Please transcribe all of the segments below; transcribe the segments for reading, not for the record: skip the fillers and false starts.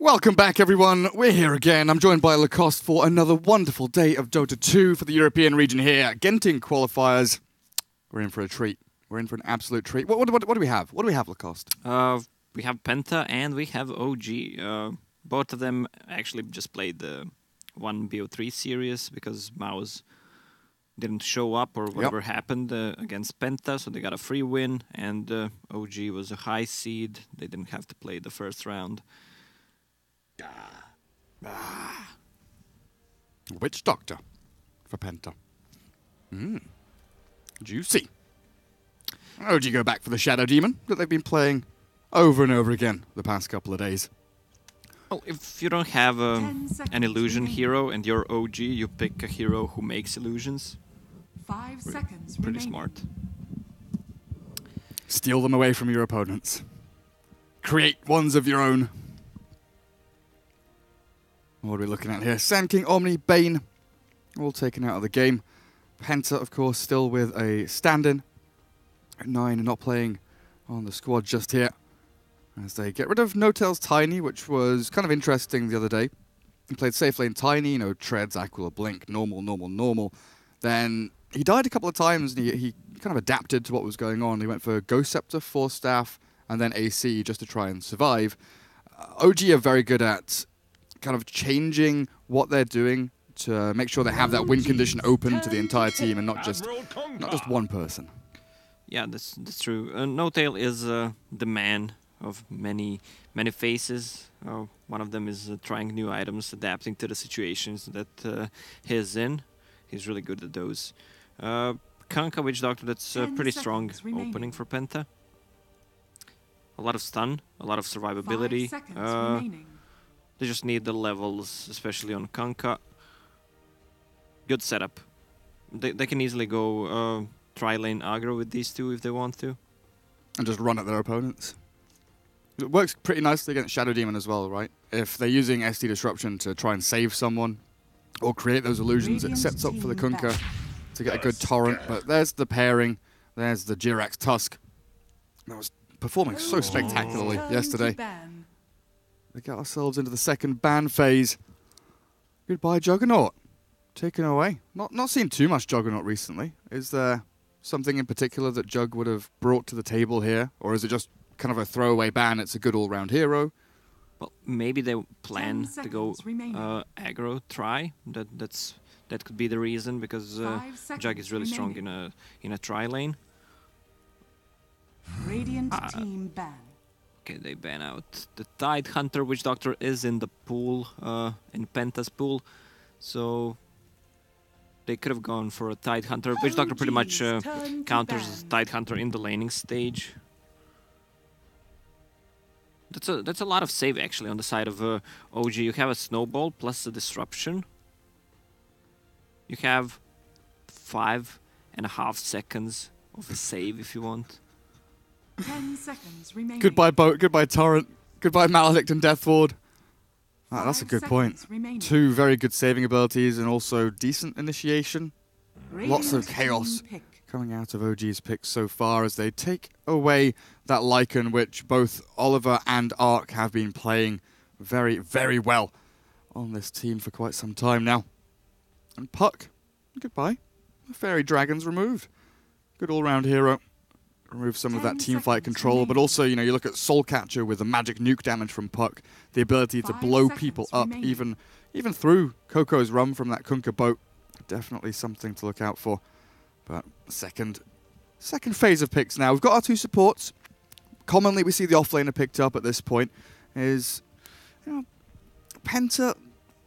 Welcome back, everyone. We're here again. I'm joined by Lacoste for another wonderful day of Dota 2 for the European region here. Genting qualifiers. We're in for a treat. We're in for an absolute treat. What do we have? What do we have, Lacoste? We have Penta and we have OG. Both of them actually just played the one BO3 series because Mouse didn't show up or whatever happened against Penta, so they got a free win. And OG was a high seed. They didn't have to play the first round. Witch Doctor for Penta. Juicy. OG go back for the Shadow Demon that they've been playing over and over again the past couple of days. Well, if you don't have an illusion hero and you're OG, you pick a hero who makes illusions. 5 seconds Pretty remaining. smart. Steal them away from your opponents. Create ones of your own. What are we looking at here? Sand King, Omni, Bane, all taken out of the game. Penta, of course, still with a stand-in. 9 not playing on the squad just here. As they get rid of No-Tail's Tiny, which was kind of interesting the other day. He played safe lane Tiny, you know, Treads, Aquila, Blink, normal. Then he died a couple of times and he kind of adapted to what was going on. He went for Ghost Scepter, Force Staff, and then AC just to try and survive. OG are very good at kind of changing what they're doing to make sure they have that win condition open to the entire team and not just one person. Yeah, that's true. No-Tail is the man of many faces. One of them is trying new items, adapting to the situations that he's in. He's really good at those. Kanka Witch Doctor, that's a pretty strong opening for Penta. A lot of stun, a lot of survivability. 5 seconds remaining. They just need the levels, especially on Kanka. Good setup. They can easily go tri-lane aggro with these two if they want to. And just run at their opponents. It works pretty nicely against Shadow Demon as well, right? If they're using SD Disruption to try and save someone or create those illusions, it sets up for the Kunkka to get a good torrent. But there's the pairing. There's the Jirax Tusk. That was performing so spectacularly yesterday. We get ourselves into the second ban phase. Goodbye, Juggernaut. Taken away. Not seen too much Juggernaut recently. Is there something in particular that Jug would have brought to the table here? Or is it just kind of a throwaway ban? It's a good all-round hero. Well, maybe they plan to go aggro try. That could be the reason, because Jug is really strong in a tri lane. Radiant team ban. Okay, they ban out the Tide Hunter. Witch Doctor is in the pool, in Penta's pool, so they could have gone for a Tide Hunter. Witch Doctor pretty much counters Tide Hunter in the laning stage. That's a lot of save actually on the side of OG. You have a snowball plus a disruption. You have 5.5 seconds of a save if you want. 10 seconds remaining. Goodbye, Boat. Goodbye, Torrent. Goodbye, Maledict and Death Ward. Ah, that's a good point. Remaining. 2 very good saving abilities and also decent initiation. Lots of chaos coming out of OG's picks so far as they take away that Lycan, which both Oliver and Ark have been playing very, very well on this team for quite some time now. And Puck, goodbye. The Fairy Dragon's removed. Good all-round hero. Remove some of that team fight control, but also, you know, you look at Soul Catcher with the magic nuke damage from Puck, the ability to blow people up, even through Coco's run from that Kunkka boat. Definitely something to look out for. But second phase of picks now. We've got our 2 supports. Commonly, we see the offlaner picked up at this point. Is, you know, Penta.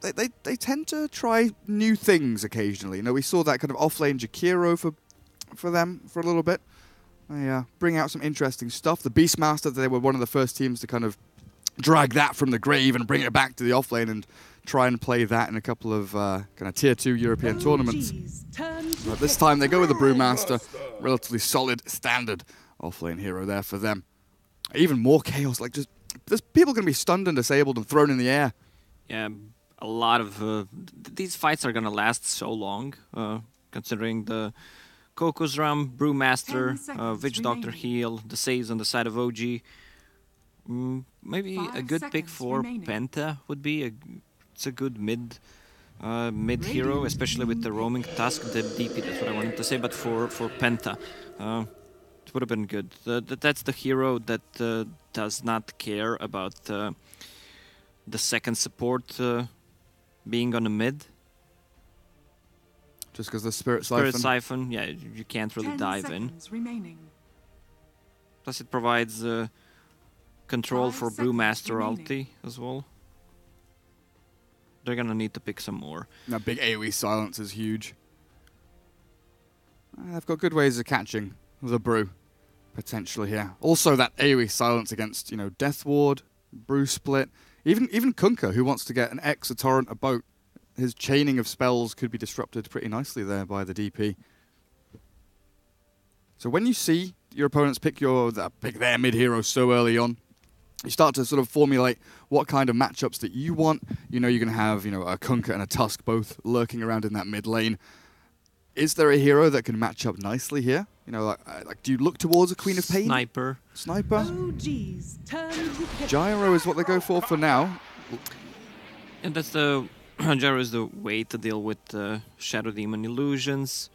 They tend to try new things occasionally. You know, we saw that kind of offlane Jakiro for them for a little bit. They bring out some interesting stuff. The Beastmaster, they were one of the first teams to kind of drag that from the grave and bring it back to the offlane and try and play that in a couple of kind of Tier 2 European tournaments. But this time they go with the Brewmaster. Relatively solid, standard offlane hero there for them. Even more chaos. Like, just there's people going to be stunned and disabled and thrown in the air. Yeah, a lot of... these fights are going to last so long, considering the... Coco's Ram, Brewmaster, Witch Doctor heal, the saves on the side of OG. Maybe a 5 good pick seconds for remaining. Penta would be. It's a good mid hero, especially with the roaming task, the DP. That's what I wanted to say. But for Penta, it would have been good. That's the hero that does not care about the second support being on the mid. Just because the Spirit Siphon. Spirit Siphon, yeah, you can't really 10 dive in. seconds remaining. Plus, it provides control 5 for seconds Brewmaster remaining. ulti as well. They're gonna need to pick some more. That big AoE silence is huge. They've got good ways of catching the Brew, potentially here. Also, that AoE silence against, you know, Death Ward, Brew Split, even Kunkka, who wants to get an X, a Torrent, a Boat. His chaining of spells could be disrupted pretty nicely there by the DP. So when you see your opponents pick their mid hero so early on, you start to sort of formulate what kind of matchups that you want. You know, you're going to have, you know, a Kunkka and a Tusk both lurking around in that mid lane. Is there a hero that can match up nicely here? You know, like do you look towards a Queen of Pain? Sniper. OG's turn to pick. Gyro is what they go for now. And that's the Gyro is the way to deal with Shadow Demon illusions.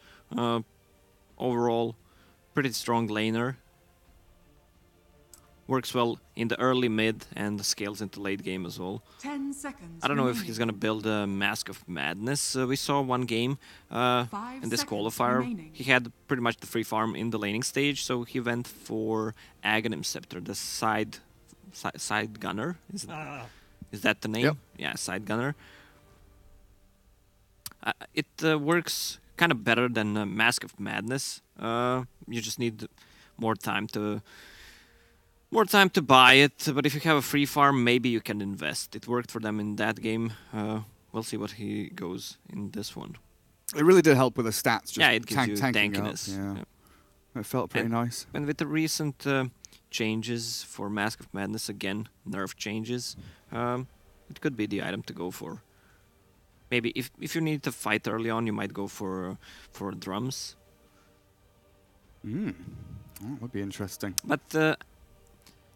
Overall, pretty strong laner. Works well in the early mid and scales into late game as well. 10 seconds. I don't know if remaining. he's gonna build a Mask of Madness. We saw one game 5 in this seconds qualifier. remaining. He had pretty much the free farm in the laning stage, so he went for Aghanim Scepter, the side gunner. Is that the name? Yep. Yeah, side gunner. It works kind of better than Mask of Madness. You just need more time to buy it. But if you have a free farm, maybe you can invest. It worked for them in that game. We'll see what he goes in this one. It really did help with the stats. Just Yeah, it gives you tanking tankiness. Up. Yeah. Yeah. It felt pretty nice. And with the recent changes for Mask of Madness, again, nerf changes, it could be the item to go for. Maybe if you need to fight early on, you might go for drums. That would be interesting. But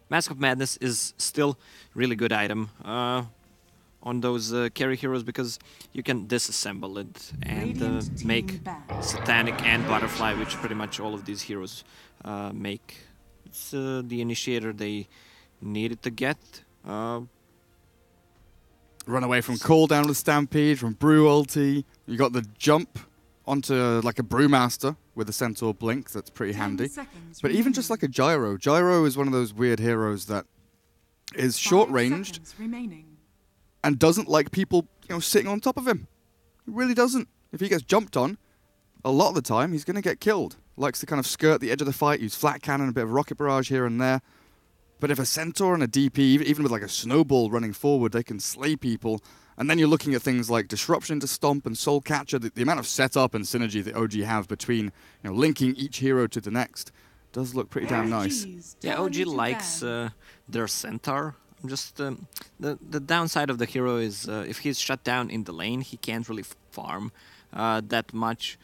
Mask of Madness is still really good item on those carry heroes because you can disassemble it and Radiant team make banned. Satanic and Butterfly, which pretty much all of these heroes make. It's the initiator they needed to get. Run away from cooldown with Stampede, from Brew ulti. You got the jump onto like a Brewmaster with a Centaur Blink. That's pretty 10 handy. seconds But even just like a Gyro. Gyro is one of those weird heroes that is short-ranged and doesn't like people, you know, sitting on top of him. He really doesn't. If he gets jumped on, a lot of the time, he's going to get killed. Likes to kind of skirt the edge of the fight, use flat cannon, a bit of rocket barrage here and there. But if a Centaur and a DP, even with like a snowball running forward, they can slay people. And then you're looking at things like Disruption to Stomp and Soul Catcher. The amount of setup and synergy that OG have between, you know, linking each hero to the next does look pretty damn nice. Yeah, OG likes their Centaur. Just the downside of the hero is if he's shut down in the lane, he can't really farm that much.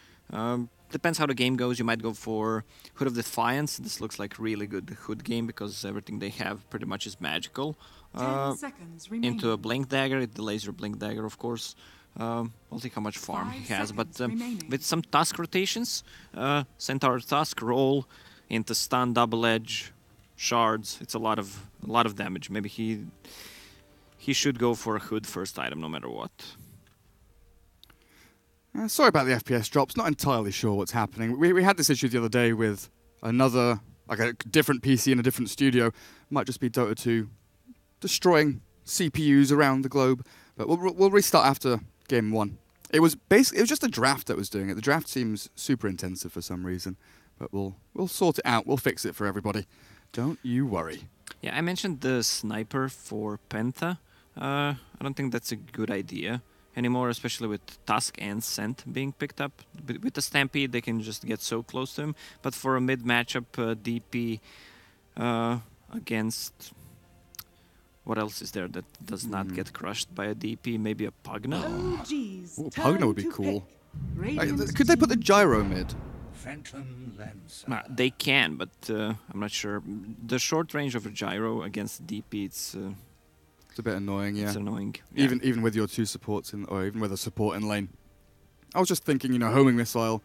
Depends how the game goes. You might go for Hood of Defiance. This looks like really good Hood game because everything they have pretty much is magical. 10 seconds remaining. Into a Blink Dagger. It delays your Blink Dagger, of course. We'll see how much farm 5 he has. But seconds remaining. with some Tusk rotations, Centaur Tusk roll into Stun, Double Edge, Shards. It's a lot of damage. Maybe he should go for a Hood first item no matter what. Sorry about the FPS drops. Not entirely sure what's happening. We had this issue the other day with another, like a different PC in a different studio. Might just be Dota 2 destroying CPUs around the globe. But we'll restart after game 1. It was just the draft that was doing it. The draft seems super intensive for some reason. But we'll sort it out. We'll fix it for everybody. Don't you worry. Yeah, I mentioned the sniper for Penta. I don't think that's a good idea anymore, especially with Tusk and Scent being picked up. With the Stampede, they can just get so close to him. But for a mid matchup, DP against... What else is there that does not get crushed by a DP? Maybe a Pugna? OG's Pugna would be turn to cool. pick. Radiant Could they put the team Gyro mid? Phantom Lens. They can, but I'm not sure. The short range of a gyro against DP, it's a bit annoying, yeah. It's annoying. Yeah. Even with your two supports in, or even with a support in lane. I was just thinking, you know, homing missile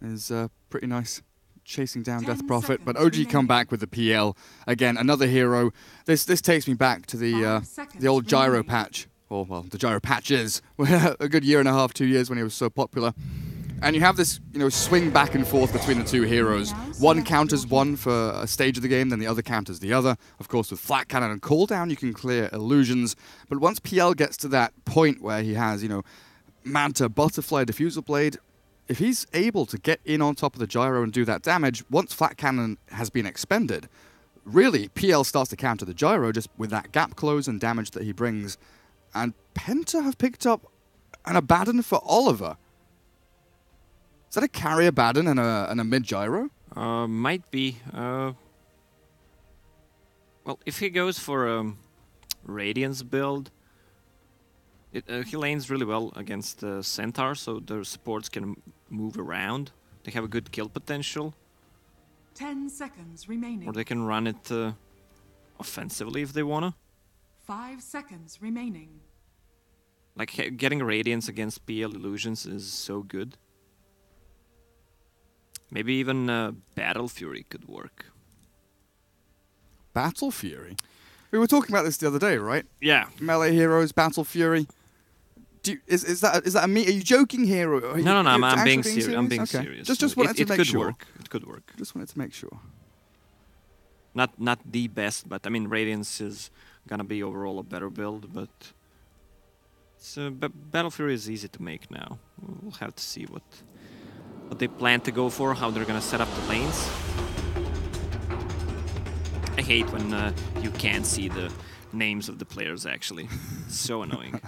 is pretty nice. Chasing down Death Prophet, but OG come back with the PL. Again, another hero. This takes me back to the old gyro patch. Or, well, the gyro patches. A good year and a half, 2 years when he was so popular. And you have this, you know, swing back and forth between the two heroes. One counters one for a stage of the game, then the other counters the other. Of course, with Flat Cannon and Cooldown, you can clear illusions. But once PL gets to that point where he has, you know, Manta, Butterfly, Diffusal Blade, if he's able to get in on top of the gyro and do that damage, once Flat Cannon has been expended, really, PL starts to counter the gyro just with that gap close and damage that he brings. And Penta have picked up an Abaddon for Oliver. Is that a carry Abaddon and a mid-gyro? Might be. Well, if he goes for a Radiance build, he lanes really well against Centaur, so the supports can move around. They have a good kill potential. 10 seconds remaining. Or they can run it offensively if they wanna. 5 seconds remaining. Like, getting Radiance against PL illusions is so good. Maybe even Battle Fury could work. Battle Fury? We were talking about this the other day, right? Yeah. Melee heroes, Battle Fury. Is that a me? Are you joking here? Or No, I'm being serious. I'm being serious. Just wanted to make sure. It could work. Just wanted to make sure. Not the best, but I mean, Radiance is gonna be overall a better build, but Battle Fury is easy to make now. We'll have to see what they plan to go for, how they're gonna set up the lanes. I hate when you can't see the names of the players, actually. It's so annoying.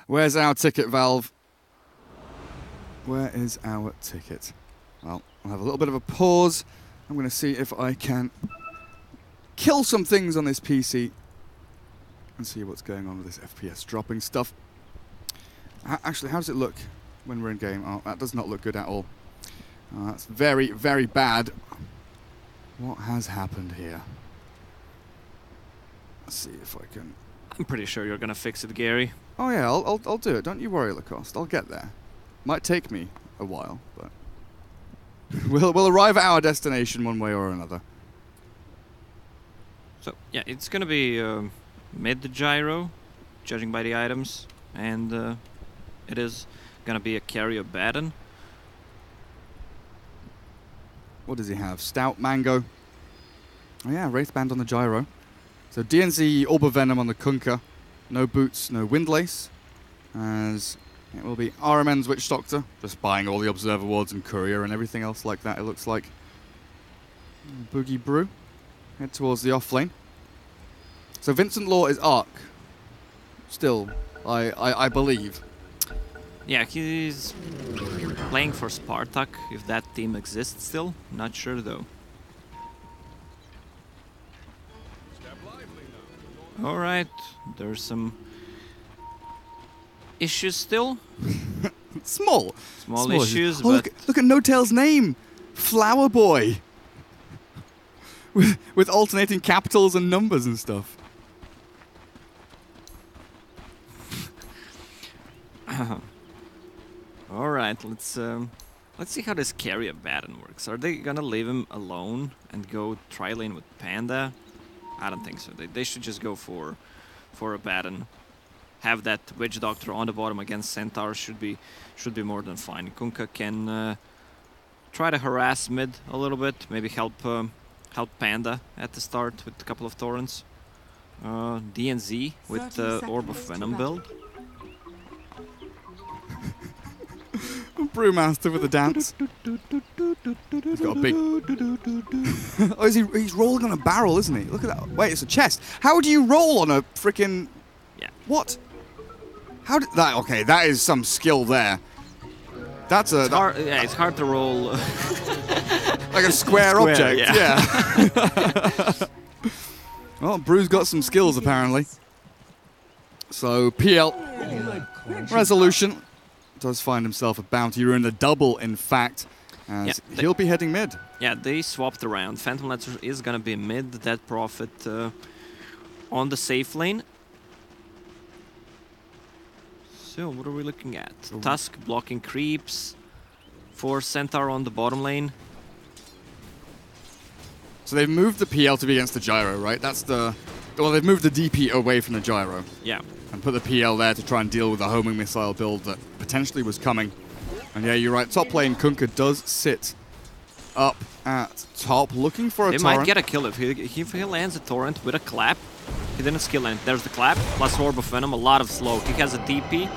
Where's our ticket, Valve? Where is our ticket? Well, I'll have a little bit of a pause. I'm going to see if I can kill some things on this PC and see what's going on with this FPS dropping stuff. Actually, how does it look when we're in game? Oh, that does not look good at all. That's very, very bad. What has happened here? Let's see if I can... I'm pretty sure you're gonna fix it, Gary. Oh yeah, I'll do it. Don't you worry, Lacoste. I'll get there. Might take me a while, but we'll arrive at our destination one way or another. So yeah, it's gonna be mid gyro, judging by the items, and it is gonna be a carry Abaddon. What does he have? Stout Mango. Oh yeah, Wraithband on the gyro. So DNZ Orb of Venom on the Kunkka. No boots, no Windlace. As it will be RMN's Witch Doctor. Just buying all the Observer Wards and Courier and everything else like that, it looks like. Boogie Brew. Head towards the off lane. So Vincent Law is Arc. Still, I believe. Yeah, he's playing for Spartak, if that team exists still. Not sure though. Alright, there's some issues still. Small issues, oh, but... Look at No Tail's name! Flower Boy! with alternating capitals and numbers and stuff. Alright, let's see how this carry Abaddon works. Are they gonna leave him alone and go tri-lane with Panda? I don't think so. They should just go for Abaddon. Have that Witch Doctor on the bottom against Centaur should be more than fine. Kunkka can try to harass mid a little bit, maybe help Panda at the start with a couple of torrents. DNZ with the Orb of Venom build. Brewmaster with a dance. He's got a big... oh, he's rolling on a barrel, isn't he? Look at that. Wait, it's a chest. How do you roll on a freaking... Yeah. What? How did that... Okay, that is some skill there. That's a... Yeah, it's hard to roll... like a square object, yeah. Well, Brew's got some skills, apparently. So, PL... Resolution... does find himself a bounty rune, a double, in fact. as he'll be heading mid. Yeah, they swapped around. Phantom Lancer is gonna be mid. Dead Prophet on the safe lane. So what are we looking at? Tusk blocking creeps for Centaur on the bottom lane. So they've moved the PL to be against the gyro, right? That's the... Well, they've moved the DP away from the gyro. Yeah. And put the PL there to try and deal with the homing missile build that potentially was coming. And yeah, you're right. Top lane, Kunkka does sit up at top, looking for a torrent. They might get a kill if he lands a torrent with a clap. He didn't skill land. There's the clap, plus Orb of Venom, a lot of slow. He has a DP.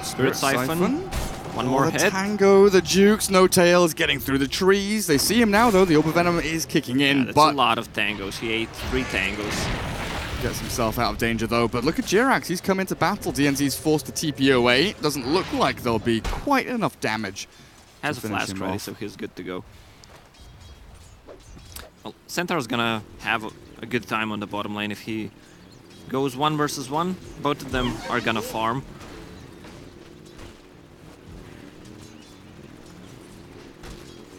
Spirit Siphon. One more hit. Tango, the Jukes, No Tail is getting through the trees. They see him now, though. The Orb of Venom is kicking in. Yeah, that's but a lot of tangos. He ate 3 tangos. Gets himself out of danger, though. But look at Jirax. He's come into battle. DNZ's forced to TP away. Doesn't look like there'll be quite enough damage. Has a flask ready, so he's good to go. Well, Centaur's gonna have a good time on the bottom lane if he goes 1 versus 1. Both of them are gonna farm.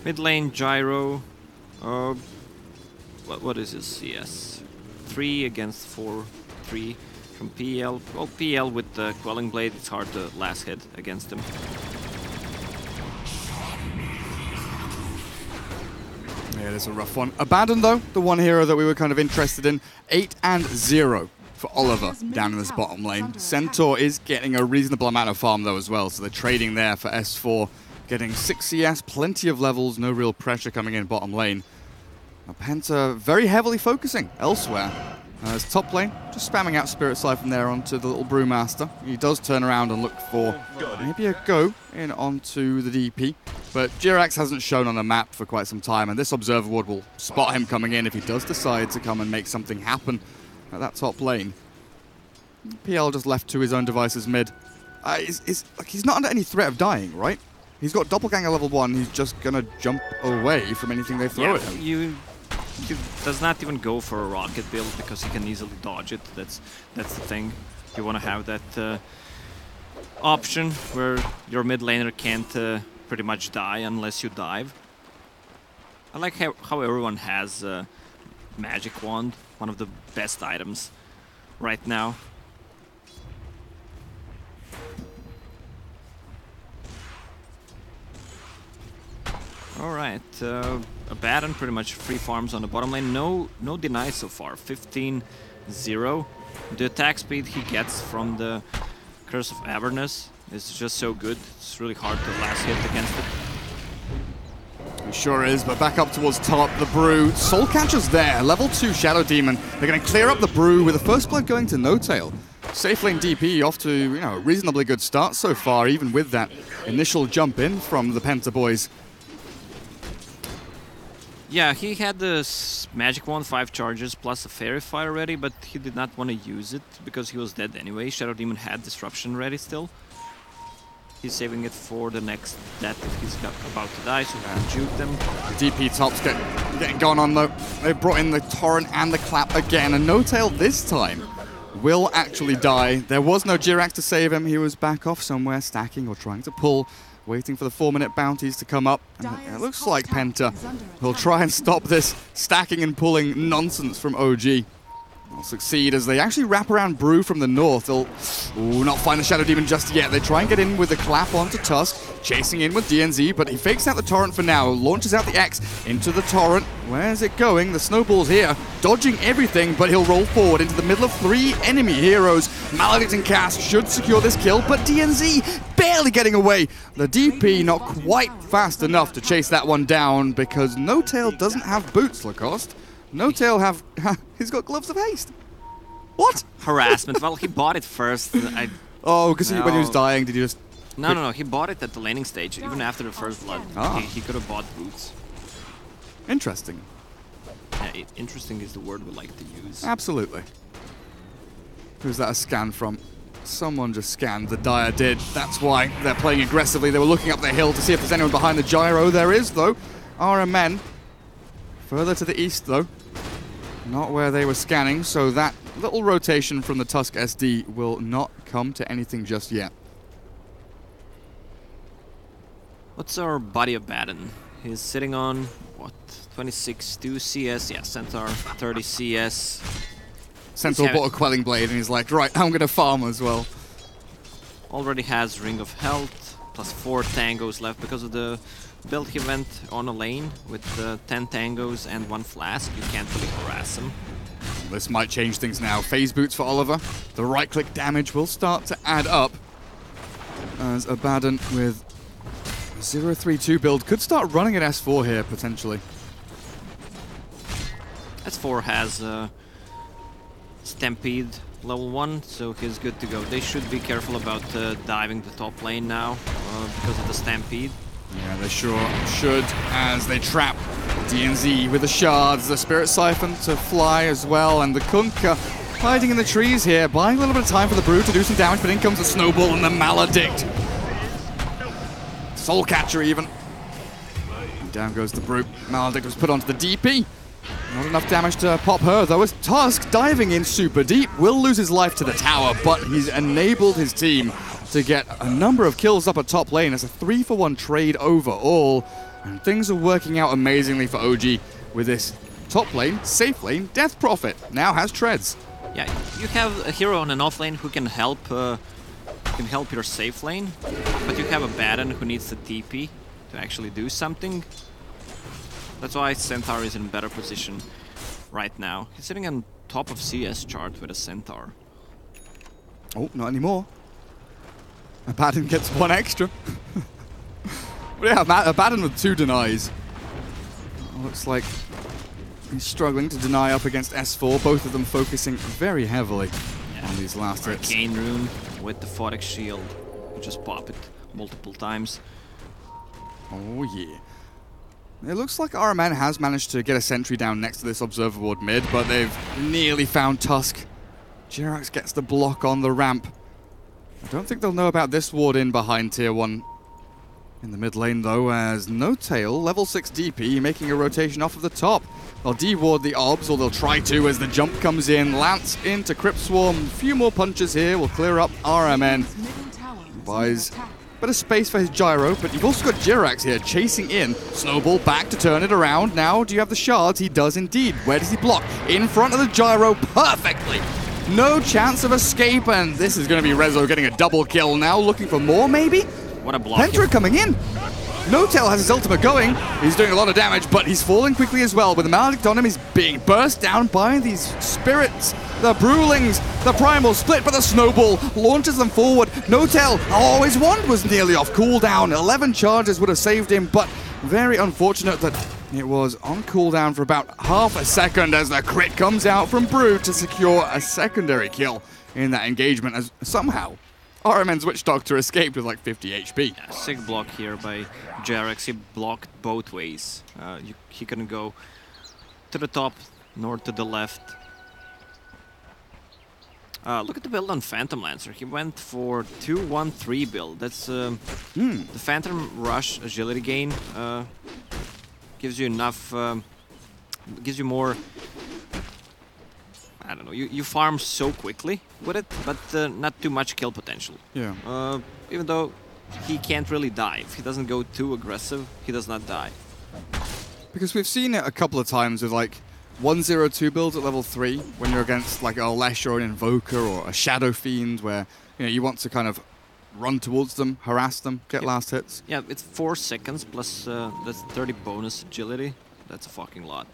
Mid lane, Gyro. What is his CS? 3 against 4, 3 from PL. Well, PL with the Quelling Blade, it's hard to last hit against him. Yeah, it is a rough one. Abandoned, though, the one hero that we were kind of interested in. 8-0 for Oliver down in this bottom lane. Centaur is getting a reasonable amount of farm, though, as well. So they're trading there for S4. Getting 6 CS, plenty of levels, no real pressure coming in bottom lane. Now, Penta very heavily focusing elsewhere. As top lane, just spamming out Spirit Siphon there onto the little Brewmaster. He does turn around and look for maybe a go in onto the DP. But Jirax hasn't shown on the map for quite some time, and this Observer Ward will spot him coming in if he does decide to come and make something happen at that top lane. PL just left to his own devices mid. He's not under any threat of dying, right? He's got Doppelganger level 1, he's just gonna jump away from anything they throw at him. He does not even go for a rocket build because he can easily dodge it. That's the thing. You want to have that option where your mid laner can't pretty much die unless you dive. I like how everyone has Magic Wand, one of the best items right now. Alright, Abaddon pretty much free farms on the bottom lane. No deny so far. 15-0. The attack speed he gets from the Curse of Avernus is just so good. It's really hard to last hit against it. It sure is, but back up towards top, the Brew. Soul Catcher's there. Level 2 Shadow Demon. They're going to clear up the Brew with the first blood going to No Tail. Safe lane DP off to a reasonably good start so far, even with that initial jump in from the Penta boys. Yeah, he had this Magic Wand, 5 charges, plus a Fairy Fire ready, but he did not want to use it because he was dead anyway. Shadow Demon had Disruption ready still. He's saving it for the next death if he's about to die, so he can juke them. The DP top's getting gone on, though. They brought in the Torrent and the Clap again, and No Tail this time will actually die. There was no Jirax to save him. He was back off somewhere, stacking or trying to pull. Waiting for the 4-minute bounties to come up. And it looks like Penta will try and stop this stacking and pulling nonsense from OG. They'll succeed as they actually wrap around Brew from the north. They'll not find the Shadow Demon just yet. They try and get in with the clap onto Tusk, chasing in with DNZ, but he fakes out the Torrent for now, launches out the X into the Torrent. Where's it going? The Snowball's here, dodging everything, but he'll roll forward into the middle of 3 enemy heroes. Maledict and Cass should secure this kill, but DNZ barely getting away. The DP not quite fast enough to chase that one down because No Tail doesn't have boots, Lacoste. No Tail he's got Gloves of Haste. What? Harassment. Well, he bought it first. Oh, because when he was dying, did you just... No. He bought it at the laning stage, even after the first blood. Ah. He could have bought boots. Interesting. Yeah, interesting is the word we like to use. Absolutely. Who's that a scan from? Someone just scanned. The Dire did. That's why they're playing aggressively. They were looking up the hill to see if there's anyone behind the gyro. There is, though. RMN. Further to the east, though. Not where they were scanning, so that little rotation from the Tusk SD will not come to anything just yet. What's our body of Baden? He's sitting on, what, 26 2 CS? Yeah, Centaur, 30 CS. Centaur bought a Quelling Blade and he's like, right, I'm gonna farm as well. Already has Ring of Health, plus 4 tangos left because of the build he went on a lane with 10 tangos and 1 flask. You can't really harass him. This might change things now. Phase boots for Oliver. The right-click damage will start to add up as Abaddon with 0-3-2 build could start running at S4 here, potentially. S4 has Stampede level 1, so he's good to go. They should be careful about diving the top lane now because of the Stampede. Yeah, they sure should, as they trap DNZ with the shards, the Spirit Siphon to fly as well, and the Kunkka hiding in the trees here, buying a little bit of time for the Brew to do some damage, but in comes the Snowball and the Maledict. Soul Catcher even. And down goes the Brew. Maledict was put onto the DP. Not enough damage to pop her, though, as Tusk, diving in super deep, will lose his life to the tower, but he's enabled his team to get a number of kills up at top lane as a 3-for-1 trade overall. And things are working out amazingly for OG with this top lane, safe lane, Death Prophet now has treads. Yeah, you have a hero on an off lane who can help your safe lane, but you have a Baron who needs the TP to actually do something. That's why Centaur is in a better position right now. He's sitting on top of CS chart with a Centaur. Oh, not anymore. Abaddon gets 1 extra. But yeah, Abaddon with 2 denies. Looks like he's struggling to deny up against S4, both of them focusing very heavily on these last hits. Arcane Rune with the Photic Shield. You just pop it multiple times. Oh yeah. It looks like RMN has managed to get a sentry down next to this Observer Ward mid, but they've nearly found Tusk. Jirax gets the block on the ramp. I don't think they'll know about this ward in behind tier 1. In the mid lane though, as No Tail, level 6 DP, making a rotation off of the top. They'll de-ward the obs, or they'll try to as the jump comes in. Lance into Crypt Swarm. A few more punches here will clear up RMN. Buys a bit of space for his gyro, but you've also got Jirax here chasing in. Snowball back to turn it around. Now, do you have the shards? He does indeed. Where does he block? In front of the gyro perfectly. No chance of escape, and this is going to be Rezo getting a double kill now, looking for more maybe? What a block. Penta coming in. No Tail has his ultimate going. He's doing a lot of damage, but he's falling quickly as well. With the Maledict on him, he's being burst down by these spirits. The Brewlings, the Primal split, but the Snowball launches them forward. No Tail, oh, his wand was nearly off cooldown. 11 charges would have saved him, but very unfortunate that it was on cooldown for about half a second as the crit comes out from Brew to secure a secondary kill in that engagement, as somehow RMN's Witch Doctor escaped with like 50 HP. Yeah, sick block here by Jirax. He blocked both ways. He couldn't go to the top nor to the left. Look at the build on Phantom Lancer. He went for 2-1-3 build. That's the Phantom Rush agility gain. Gives you enough, gives you more, I don't know, you farm so quickly with it, but not too much kill potential. Yeah. Even though he can't really die. If he doesn't go too aggressive, he does not die. Because we've seen it a couple of times with like 1-0-2 builds at level 3 when you're against like a Lesh or an Invoker or a Shadow Fiend where you want to kind of run towards them, harass them, get last hits. Yeah, it's 4 seconds plus that's 30 bonus agility. That's a fucking lot.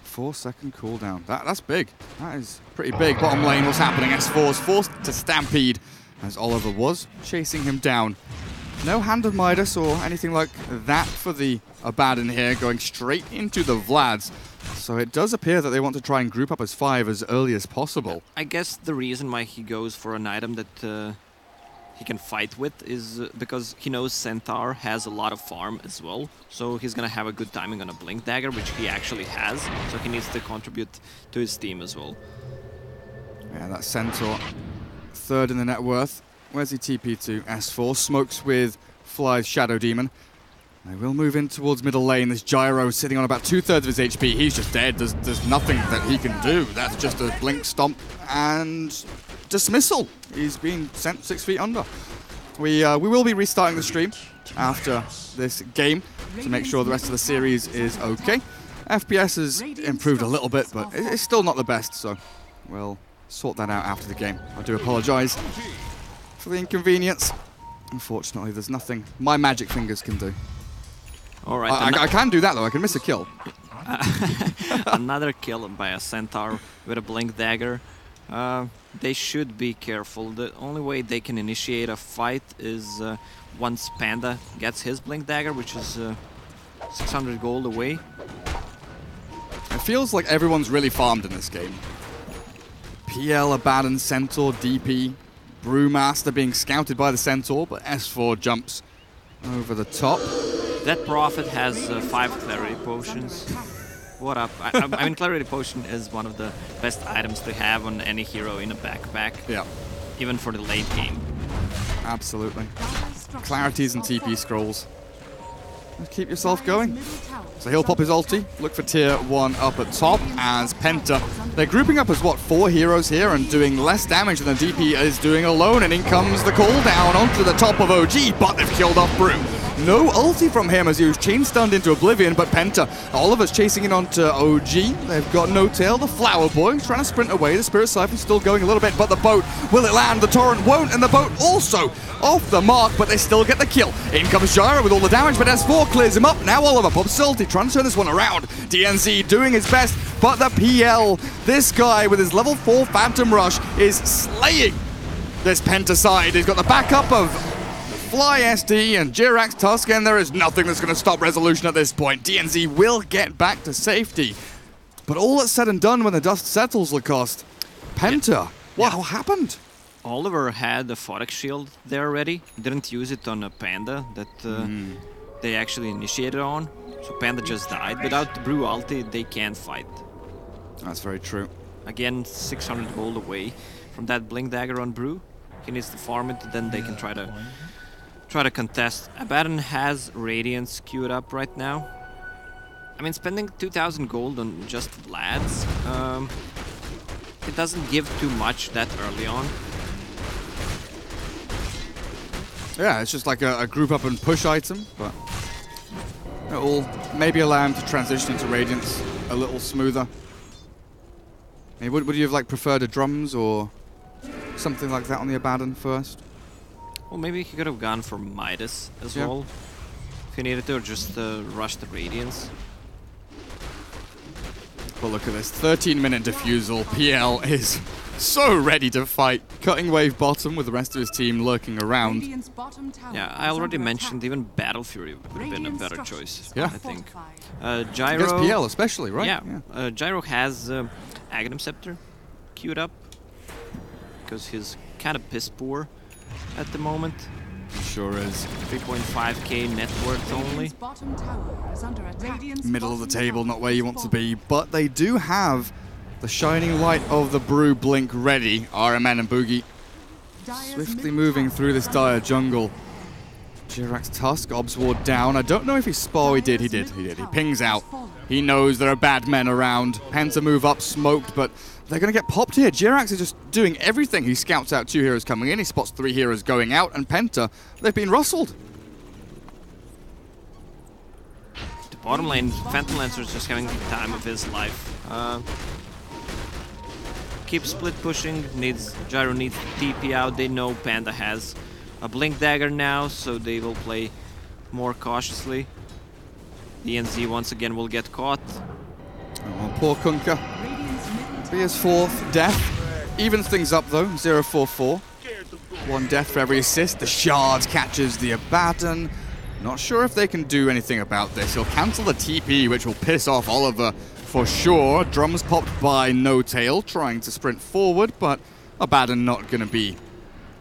4-second cooldown. That's big. That is pretty big. Bottom lane, what's happening? S4 is forced to Stampede as Oliver was chasing him down. No Hand of Midas or anything like that for the Abaddon here, going straight into the Vlads. So it does appear that they want to try and group up as 5 as early as possible. I guess the reason why he goes for an item that he can fight with is because he knows Centaur has a lot of farm as well. So he's going to have a good timing on a Blink Dagger, which he actually has. So he needs to contribute to his team as well. Yeah, that Centaur, 3rd in the net worth. Where's he TP to? S4 smokes with Fly's Shadow Demon. They will move in towards middle lane. This Gyro sitting on about 2/3 of his HP. He's just dead. There's nothing that he can do. That's just a Blink Stomp and dismissal. He's being sent 6 feet under. We will be restarting the stream after this game to make sure the rest of the series is okay. FPS has improved a little bit, but it's still not the best, so we'll sort that out after the game. I do apologize for the inconvenience. Unfortunately, there's nothing my magic fingers can do. All right. I can do that, though. I can miss a kill. Another kill by a centaur with a blink dagger. They should be careful. The only way they can initiate a fight is once Panda gets his blink dagger, which is 600 gold away. It feels like everyone's really farmed in this game. PL, Abaddon, Centaur, DP, Brewmaster being scouted by the Centaur, but S4 jumps over the top. That Prophet has 5 Clarity Potions. What up? I mean, Clarity Potion is one of the best items to have on any hero in a backpack. Yeah. Even for the late game. Absolutely. Clarities and TP scrolls. Keep yourself going. So he'll pop his ulti, look for tier 1 up at top as Penta. They're grouping up as, what, 4 heroes here and doing less damage than the DP is doing alone. And in comes the cooldown onto the top of OG, but they've killed off Brew. No ulti from him as he was chain stunned into oblivion, but Penta, Oliver's chasing in onto OG. They've got No Tail, the Flower Boy, trying to sprint away. The Spirit Siphon's still going a little bit, but the boat, will it land? The Torrent won't, and the boat also off the mark, but they still get the kill. In comes Gyro with all the damage, but S4 clears him up. Now Oliver pops ulti, trying to turn this one around. DNZ doing his best, but the PL, this guy with his level 4 Phantom Rush, is slaying this Penta side. He's got the backup of Fly SD and Jirax Tusk, and there is nothing that's going to stop Resolution at this point. DNZ will get back to safety. But all that's said and done when the dust settles, Lacoste. Penta, what happened? Oliver had the Photic Shield there already. Didn't use it on a Panda that they actually initiated on. So Panda just died. Without the Brew ulti, they can't fight. That's very true. Again, 600 gold away from that Blink Dagger on Brew. He needs to farm it, then they can try to contest. Abaddon has Radiance queued up right now. I mean, spending 2,000 gold on just lads, it doesn't give too much that early on. Yeah, it's just like a group up and push item, but it will maybe allow him to transition into Radiance a little smoother. I mean, would you have like preferred a drums or something like that on the Abaddon first? Well, maybe he could have gone for Midas as well, if he needed to, or just rush the Radiance. Well, look at this, 13-minute defusal. PL is so ready to fight. Cutting wave bottom with the rest of his team lurking around. Yeah, I already mentioned even Battle Fury would have been a better choice, yeah. I think. Gyro... Against PL especially, right? Yeah, Gyro has Aghanim Scepter queued up, because he's kind of piss poor at the moment. Sure is. 3.5k net worth only. Middle of the table, not where you want to be, but they do have the shining light of the Brew blink ready. RMN and Boogie swiftly moving through this dire jungle. Jirax Tusk, Obs Ward down. I don't know if he he did. He pings out. He knows there are bad men around. Penta move up, smoked, but they're going to get popped here. Jirax is just doing everything. He scouts out 2 heroes coming in. He spots 3 heroes going out. And Penta, they've been rustled. The bottom lane, Phantom Lancer is just having the time of his life. Keep split pushing. Gyro needs TP out. They know Panda has a Blink Dagger now, so they will play more cautiously. DNZ once again will get caught. Oh, poor Kunkka. Be his 4th death. Evens things up though, 0-4-4. 1 death for every assist. The Shard catches the Abaddon. Not sure if they can do anything about this. He'll cancel the TP, which will piss off Oliver for sure. Drums popped by No Tail, trying to sprint forward, but Abaddon not going to be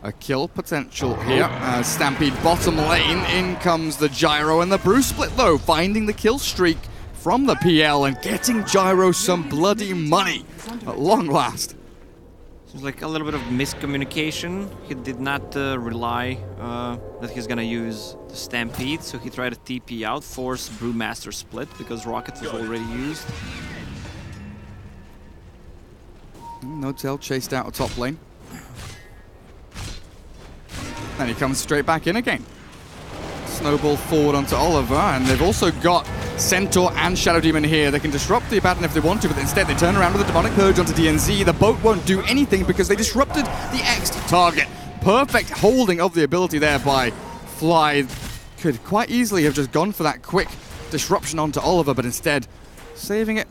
a kill potential here. Stampede bottom lane, in comes the Gyro and the Brew split though, finding the kill streak from the PL and getting Gyro some bloody money at long last. Seems like a little bit of miscommunication. He did not rely that he's gonna use the Stampede, so he tried to TP out, force Brewmaster split because Rocket was already used. No Tail chased out a top lane. And he comes straight back in again. Snowball forward onto Oliver, and they've also got Centaur and Shadow Demon here. They can disrupt the Abaddon if they want to, but instead they turn around with the Demonic Purge onto DNZ. The boat won't do anything because they disrupted the X target. Perfect holding of the ability there by Fly. Could quite easily have just gone for that quick disruption onto Oliver, but instead saving it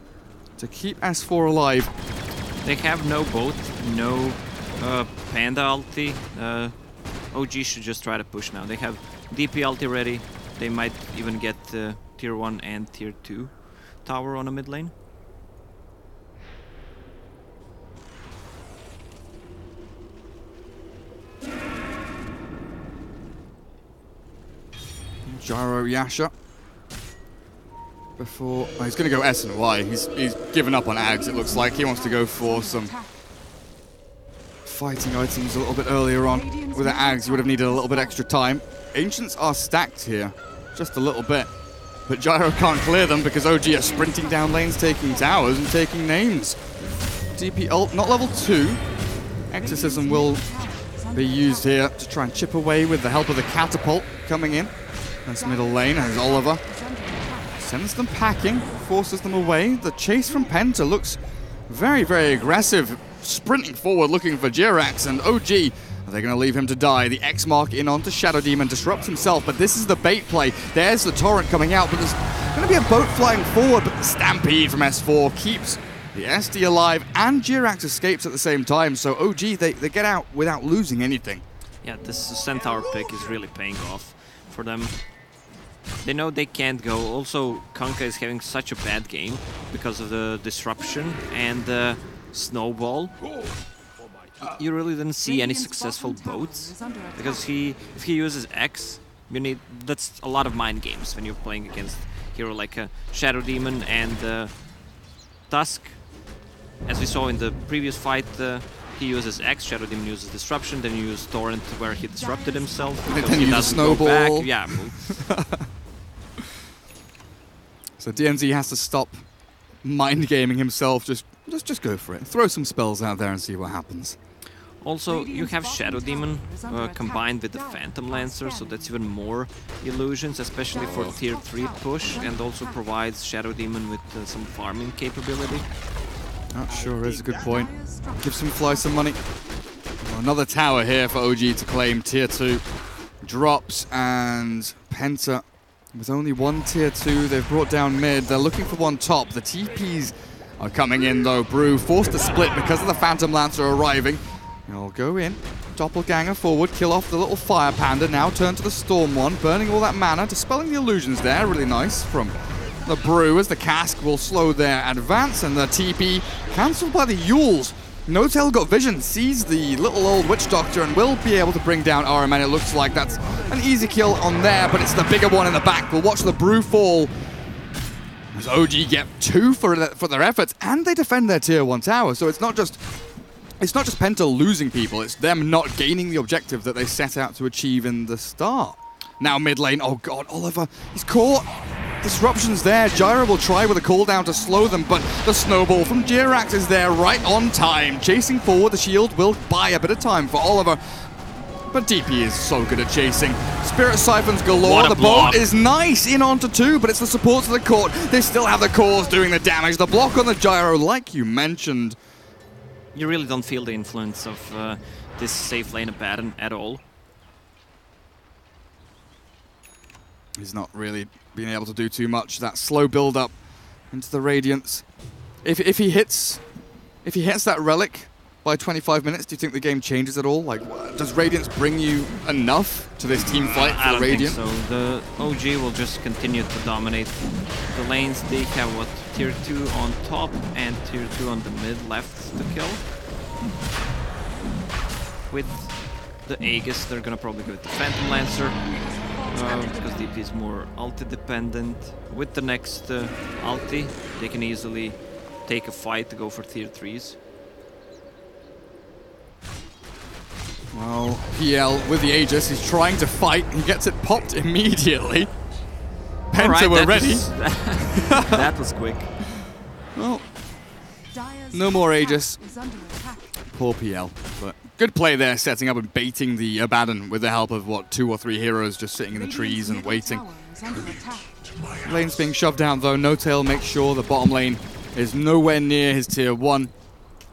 to keep S4 alive. They have no boat, no Panda ulti. OG should just try to push now. They have DP ulti ready. They might even get tier 1 and tier 2 tower on a mid lane. Gyro Yasha. Before he's going to go S and Y. He's given up on Ags, it looks like. He wants to go for some fighting items a little bit earlier on. With the Ags, you would have needed a little bit extra time. Ancients are stacked here, just a little bit. But Gyro can't clear them because OG are sprinting down lanes, taking towers and taking names. DP ult, not level 2. Exorcism will be used here to try and chip away with the help of the catapult coming in. That's middle lane, as Oliver sends them packing, forces them away. The chase from Penta looks very, very aggressive, sprinting forward looking for Jirax, and OG, are they going to leave him to die? The X mark in onto Shadow Demon, disrupts himself, but this is the bait play. There's the torrent coming out, but there's going to be a boat flying forward, but the Stampede from S4 keeps the SD alive, and Jirax escapes at the same time, so OG, they get out without losing anything. Yeah, this Centaur pick is really paying off for them. They know they can't go. Also, Kunkka is having such a bad game because of the disruption and the snowball. You really didn't see any successful boats because if he uses X, that's a lot of mind games when you're playing against a hero like a Shadow Demon and Tusk. As we saw in the previous fight, he uses X, Shadow Demon uses Disruption, then you use Torrent where he disrupted himself because then he you doesn't snowball. go back. Yeah. So DNZ has to stop mind gaming himself. Just go for it. Throw some spells out there and see what happens. Also, you have Shadow Demon combined with the Phantom Lancer, so that's even more illusions, especially for tier 3 push, and also provides Shadow Demon with some farming capability. That sure is a good point. Give some Fly some money. Well, another tower here for OG to claim. Tier 2 drops, and Penta with only one tier 2. They've brought down mid. They're looking for one top. The TPs are coming in though. Brew forced to split because of the Phantom Lancer arriving. He'll go in. Doppelganger forward, kill off the little Fire Panda. Now turn to the Storm one, burning all that mana, dispelling the illusions there. Really nice from the Brew as the cask will slow their advance, and the TP cancelled by the Yules. Notel got vision, sees the little old Witch Doctor, and will be able to bring down RM, and it looks like that's an easy kill on there, but it's the bigger one in the back. We'll watch the Brew fall as OG get 2 for their efforts, and they defend their tier 1 tower, so it's not just Penta losing people, it's them not gaining the objective that they set out to achieve in the start. Now mid lane, oh god, Oliver, he's caught. Disruptions there. Gyro will try with a cooldown to slow them, but the snowball from Jirax is there right on time. Chasing forward, the shield will buy a bit of time for Oliver. But DP is so good at chasing. Spirit Siphons galore. The boat is nice in onto 2, but it's the supports of the court. They still have the cores doing the damage. The block on the Gyro, like you mentioned. You really don't feel the influence of this safe lane Abaddon at all. He's not really being able to do too much. That slow build up into the Radiance. If he hits that relic by 25 minutes, do you think the game changes at all? Like, does Radiance bring you enough to this team fight for Radiant? I don't think so. The OG will just continue to dominate the lanes. They have what, tier 2 on top and tier 2 on the mid left to kill. With the Aegis, they're gonna probably go with the Phantom Lancer. Because DP is more ulti dependent. With the next ulti, they can easily take a fight to go for tier 3s. Well, PL with the Aegis, he's trying to fight, he gets it popped immediately. Penta right, were ready. That was quick. Well, no more Aegis. Poor PL, but Good play there, setting up and baiting the Abaddon with the help of, what, 2 or 3 heroes just sitting in the trees and waiting. Lane's being shoved down, though. No-Tail makes sure the bottom lane is nowhere near his tier 1.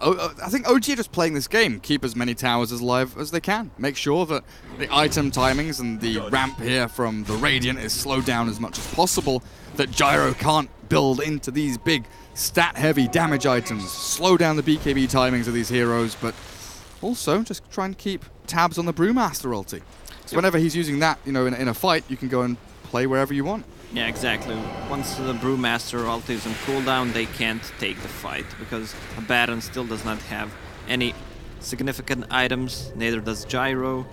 I think OG are just playing this game. Keep as many towers as alive as they can. Make sure that the item timings and the ramp here from the Radiant is slowed down as much as possible, that Gyro can't build into these big stat-heavy damage items. Slow down the BKB timings of these heroes, but also just try and keep tabs on the Brewmaster ulti. So whenever he's using that, you know, in a fight, you can go and play wherever you want. Yeah, exactly. Once the Brewmaster ulti is on cooldown, they can't take the fight, because Abaddon still does not have any significant items, neither does Gyro.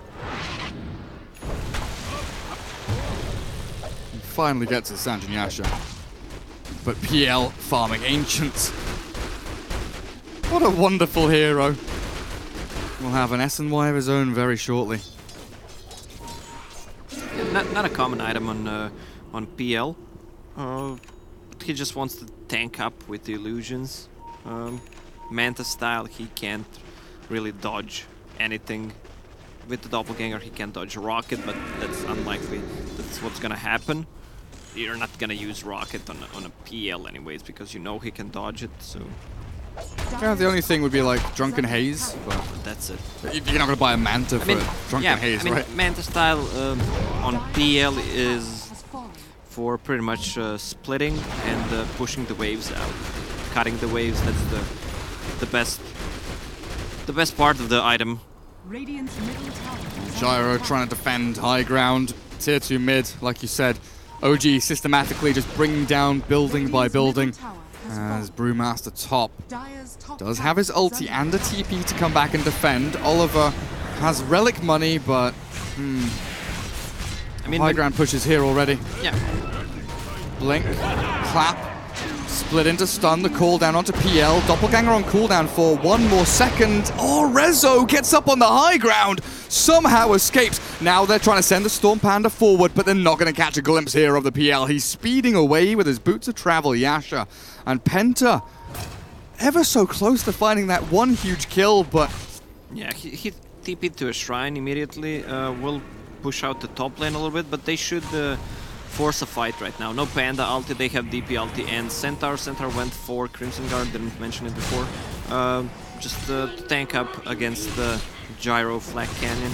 He finally gets to Sanjin Yasha. But PL farming Ancients. What a wonderful hero. We'll have an SNY of his own very shortly. Yeah, not a common item on PL. He just wants to tank up with the illusions. Manta style, he can't really dodge anything. With the Doppelganger, he can dodge Rocket, but that's unlikely. That's what's gonna happen. You're not gonna use Rocket on a PL anyways, because you know he can dodge it, so... Yeah, the only thing would be like Drunken Haze, but that's it. You're not gonna buy a Manta for Drunken Haze, right? Manta style on PL is for pretty much splitting and pushing the waves out, cutting the waves. That's the best part of the item. Gyro trying to defend high ground, tier 2 mid, like you said. OG systematically just bringing down building by building. As Brewmaster top does have his ulti and a TP to come back and defend. Oliver has relic money, but I mean, high ground pushes here already. Yeah. Blink, clap, split into stun, the cooldown onto PL. Doppelganger on cooldown for 1 more second. Oh, Rezo gets up on the high ground, somehow escapes. Now they're trying to send the Storm Panda forward, but they're not going to catch a glimpse here of the PL. He's speeding away with his boots of travel, Yasha. And Penta, ever so close to finding that one huge kill, but... Yeah, he TP'd to a shrine immediately. Will push out the top lane a little bit, but they should force a fight right now. No Panda ulti, they have DP ulti and Centaur. Centaur went for Crimson Guard, didn't mention it before. Just to tank up against the Gyro Flag Canyon.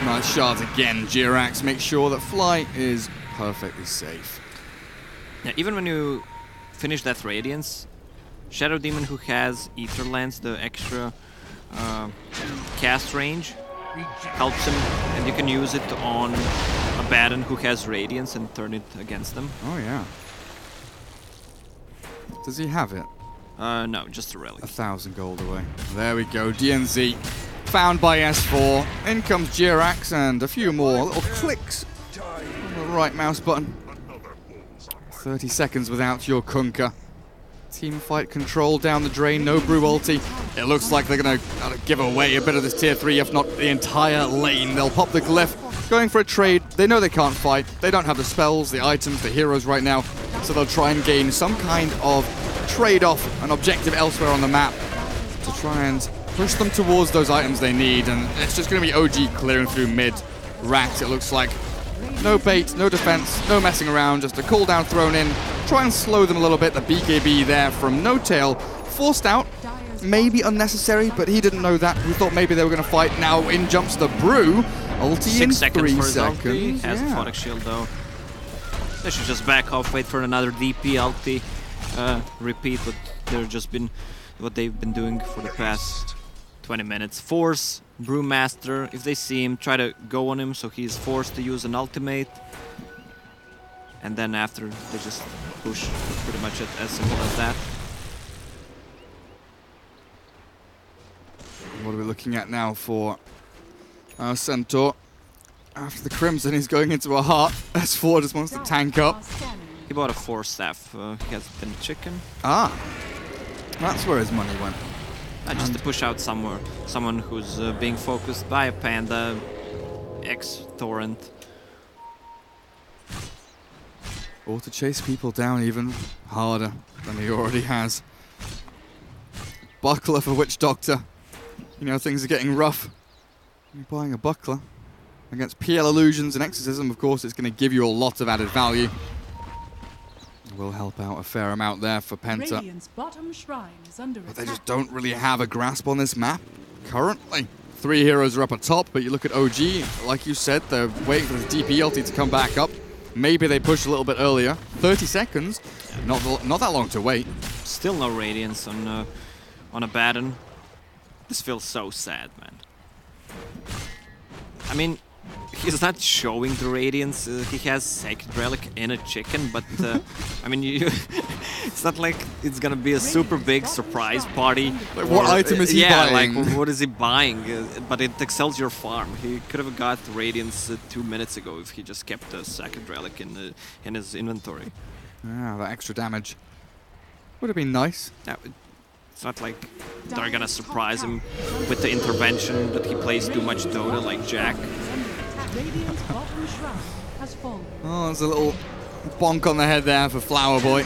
Nice shot again, Jirax. Make sure that Fly is perfectly safe. Yeah, even when you finish that Radiance, Shadow Demon, who has Ether Lance, the extra cast range, helps him, and you can use it on Abaddon, who has Radiance, and turn it against them. Oh yeah. Does he have it? No, just a relic. 1,000 gold away. There we go, DNZ. Found by S4. In comes Jirax and a few more little clicks on the right mouse button. 30 seconds without your Kunkka. Team fight control down the drain, no Brew ulti. It looks like they're going to give away a bit of this tier 3, if not the entire lane. They'll pop the glyph, going for a trade. They know they can't fight. They don't have the spells, the items, the heroes right now. So they'll try and gain some kind of trade-off, an objective elsewhere on the map to try and push them towards those items they need. And it's just going to be OG clearing through mid. Racks, it looks like. No bait, no defense, no messing around, just a cooldown thrown in. Try and slow them a little bit. The BKB there from No-Tail. Forced out, maybe unnecessary, but he didn't know that. We thought maybe they were going to fight. Now in jumps the Brew. Ulti in 3 seconds. Ulti. Has a Phonic Shield though. They should just back off, wait for another DP ulti. Repeat what they've been doing for the past 20 minutes. Force Brewmaster, if they see him, try to go on him so he's forced to use an ultimate. And then after, they just push. Pretty much as simple as that. What are we looking at now for our Centaur? After the Crimson, he's going into a heart. S4 just wants to tank up. He bought a 4 staff. He has been chicken. Ah, that's where his money went. Just to push out someone who's being focused by a Panda, ex-Torrent. Or to chase people down even harder than he already has. Buckler for Witch Doctor. You know, things are getting rough. You're buying a buckler against PL Illusions and Exorcism, of course, it's going to give you a lot of added value. It will help out a fair amount there for Penta. Radiant's bottom shrine is under But they attack. just don't really have a grasp on this map currently. 3 heroes are up at top, but you look at OG, like you said, they're waiting for the DP ulti to come back up. Maybe they push a little bit earlier. 30 seconds, not that long to wait. Still no Radiance on a Baron. This feels so sad, man. I mean, he's not showing the Radiance. He has Sacred Relic in a chicken, but I mean, it's not like it's gonna be a super big surprise party. Like, what item is he buying? Like, what is he buying? But it excels your farm. He could have got Radiance 2 minutes ago if he just kept the Sacred Relic in his inventory. Yeah, that extra damage would have been nice. Yeah, it's not like they're gonna surprise him with the intervention that he plays too much Dota like Jack. Radiant's bottom shrine has fallen. Oh, there's a little bonk on the head there for Flower Boy.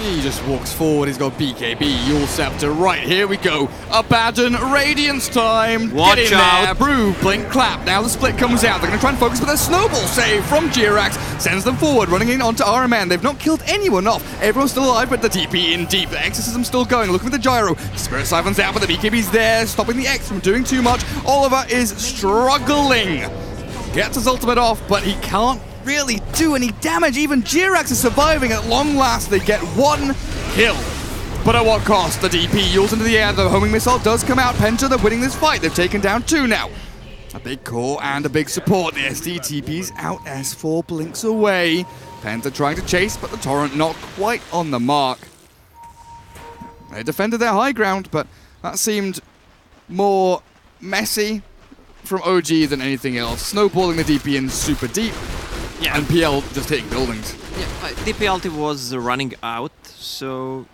He just walks forward. He's got BKB, Yule Scepter. Right, here we go. Abaddon Radiance time. Watch Get in out. there. Brew, blink, clap. Now the split comes out. They're going to try and focus, but a snowball save from Jirax sends them forward, running in onto RMN. They've not killed anyone off. Everyone's still alive, but the TP in deep. The Exorcism still going. Looking for the gyro. Spirit Siphon's out, but the BKB's there, stopping the X from doing too much. Oliver is struggling. Gets his ultimate off, but he can't really do any damage. Even Jirax is surviving. At long last, they get 1 kill. But at what cost? The DP yules into the air. The homing missile does come out. Penta, they're winning this fight. They've taken down 2 now. A big core and a big support. The SD TP's out. S4 blinks away. Penta trying to chase, but the Torrent not quite on the mark. They defended their high ground, but that seemed more messy from OG than anything else. Snowballing the DP in super deep. Yeah, And PL just hitting buildings. yeah. DP ulti was running out, so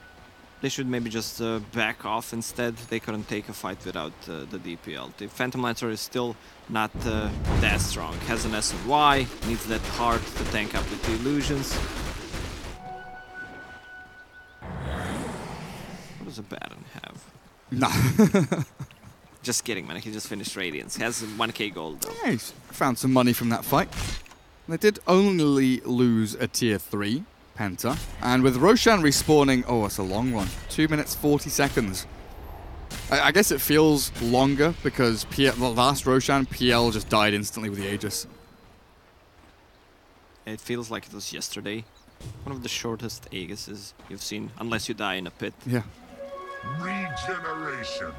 they should maybe just back off instead. They couldn't take a fight without the DP ulti. Phantom Lancer is still not that strong. Has an S and Y, needs that heart to tank up with the illusions. What does a Baron have? Nah. Just kidding, man. He just finished Radiance. He has 1k gold though. Yeah, he's found some money from that fight. They did only lose a tier 3, Penta. And with Roshan respawning, oh, it's a long one. 2 minutes, 40 seconds. I guess it feels longer because the last Roshan, PL just died instantly with the Aegis. It feels like it was yesterday. One of the shortest Aegises you've seen, unless you die in a pit. Yeah. Regeneration.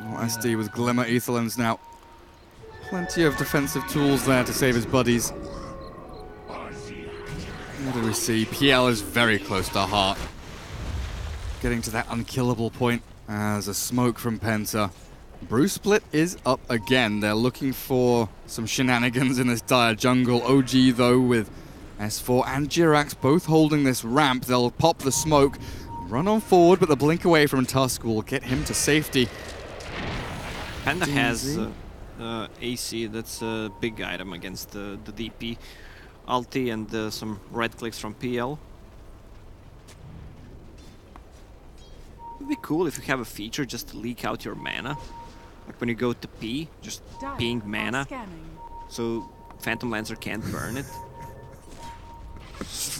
Oh, SD with Glimmer, Aetherlands now. Plenty of defensive tools there to save his buddies. What do we see? PL is very close to Heart. Getting to that unkillable point as a smoke from Penta. Brew Split is up again. They're looking for some shenanigans in this dire jungle. OG, though, with S4 and Jirax both holding this ramp. They'll pop the smoke, run on forward, but the blink away from Tusk will get him to safety. Panda has AC, that's a big item against the DP. Ulti and some right clicks from PL. It would be cool if you have a feature just to leak out your mana. Like when you go to P, just peeing mana, so Phantom Lancer can't burn it.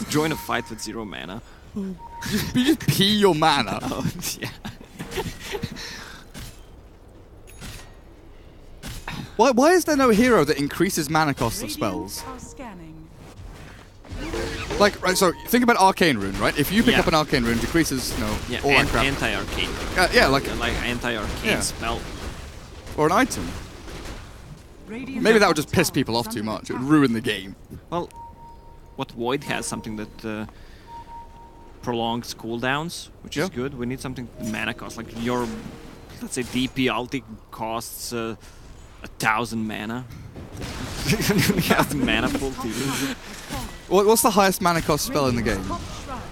Join a fight with 0 mana. You just pee your mana. Oh, yeah. Why is there no hero that increases mana cost of spells? Like, right, so think about Arcane Rune, right? If you pick up an Arcane Rune, decreases, you know, all that crap. Anti-arcane. Yeah, like anti-arcane spell. Or an item. Maybe that would just piss people off too much. It would ruin the game. Well, what Void has something that prolongs cooldowns, which is good. We need something mana cost. Like your, let's say DP ulti costs 1,000 mana. You have the mana pool to use it. What's the highest mana cost spell in the game?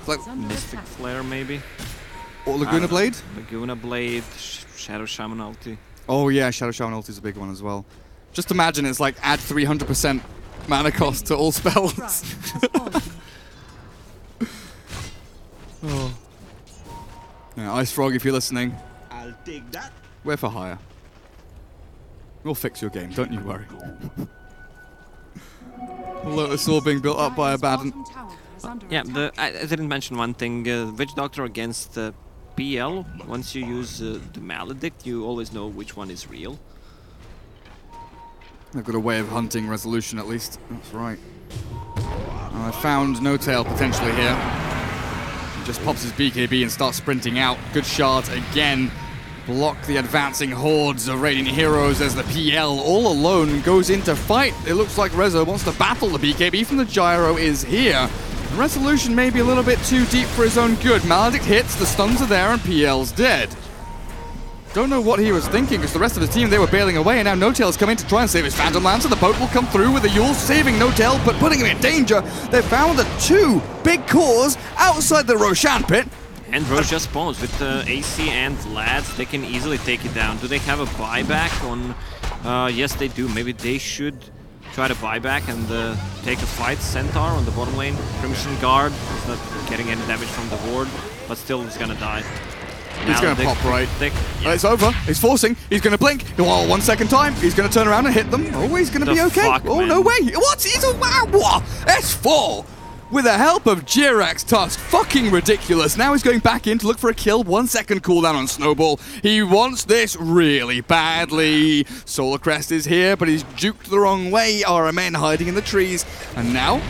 Like Mystic Flare, maybe? Or Laguna Blade? Laguna Blade, Shadow Shaman ulti. Oh yeah, Shadow Shaman ulti is a big one as well. Just imagine it's like add 300% mana cost to all spells. Oh. Ice Frog, if you're listening, I'll take that. we're for hire. We'll fix your game, don't you worry. Lotus all being built up by Abaddon. Yeah, I didn't mention one thing. Witch Doctor against PL. Once you use the Maledict, you always know which one is real. They've got a way of hunting resolution at least. That's right. I found No Tail potentially here. He just pops his BKB and starts sprinting out. Good shot again. Block the advancing hordes of Radiant heroes as the PL all alone goes into fight. It looks like Rezo wants to battle. The BKB from the Gyro is here. Resolution may be a little bit too deep for his own good. Maledict hits, the stuns are there, and PL's dead. Don't know what he was thinking, because the rest of the team, they were bailing away, and now No Tail's coming to try and save his Phantom Lancer. The boat will come through with the Yule saving No Tail, but putting him in danger. They found the two big cores outside the Roshan pit. And Roche just spawns with AC and Vlad. They can easily take it down. Do they have a buyback on... yes, they do. Maybe they should try to buyback and take a fight. Centaur on the bottom lane. Crimson Guard is not getting any damage from the ward, but still is gonna die. He's going to pop right. It's over. He's forcing. He's going to blink. Oh, 1 second time. He's going to turn around and hit them. Oh, he's going to be okay. Fuck, oh, man. no way. What? He's a what? S4 with the help of Jirax Tusk. Fucking ridiculous. Now he's going back in to look for a kill. 1 second cooldown on Snowball. He wants this really badly. Solar Crest is here, but he's juked the wrong way. RMN hiding in the trees. And now,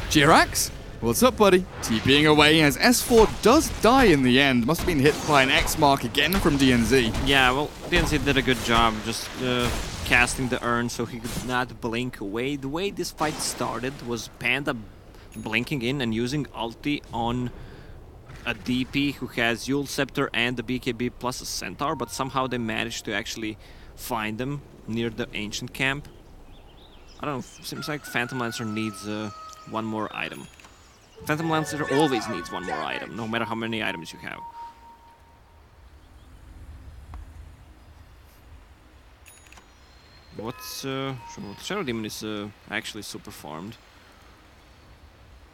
Jirax. What's up, buddy? TPing away as S4 does die in the end. Must have been hit by an X mark again from DNZ. Yeah, well, DNZ did a good job just casting the urn so he could not blink away. The way this fight started was Panda blinking in and using ulti on a DP who has Yule Scepter and the BKB plus a Centaur, but somehow they managed to actually find them near the Ancient Camp. I don't know, seems like Phantom Lancer needs one more item. Phantom Lancer always needs one more item, no matter how many items you have. What's Shadow Demon is actually super farmed.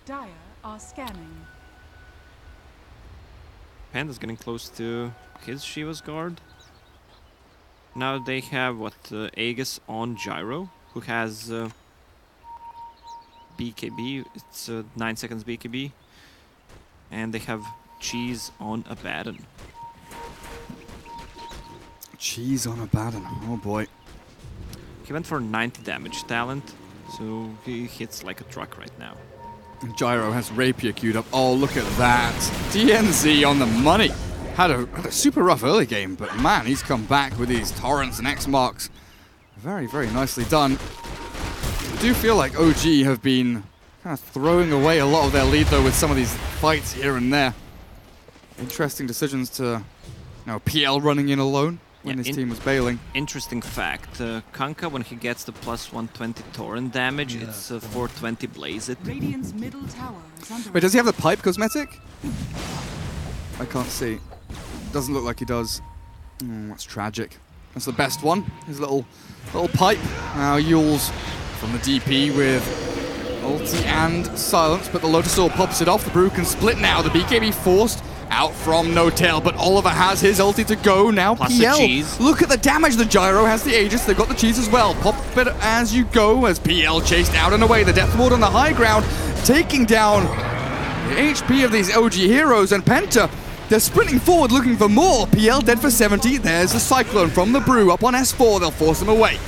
Dire are scanning. Panda's getting close to his Shiva's guard. Now they have what, Aegis on Gyro, who has BKB, it's 9 seconds BKB, and they have Cheese on Abaddon. Cheese on Abaddon, oh boy. He went for 90 damage talent, so he hits like a truck right now. And Gyro has Rapier queued up. Oh, look at that. DNZ on the money. Had a super rough early game, but man, he's come back with these torrents and X marks. Very, very nicely done. I do feel like OG have been kind of throwing away a lot of their lead, though, with some of these fights here and there. Interesting decisions to, you know, PL running in alone when his team was bailing. Interesting fact, Kanka, when he gets the plus 120 torrent damage, it's 420 Blaze It. Radiant's middle tower is under Wait, does he have the pipe cosmetic? I can't see. Doesn't look like he does. That's tragic. That's the best one. His little pipe. Now Yule's from the DP with ulti and silence, but the Lotus Orb pops it off. The Brew can split now. The BKB forced out from No Tail, but Oliver has his ulti to go now. Plus PL, the cheese. look at the damage. The Gyro has the Aegis. They've got the cheese as well. Pop it as you go as PL chased out and away. The Death Ward on the high ground, taking down the HP of these OG heroes, and Penta, they're sprinting forward looking for more. PL dead for 70. There's a Cyclone from the Brew up on S4. They'll force him away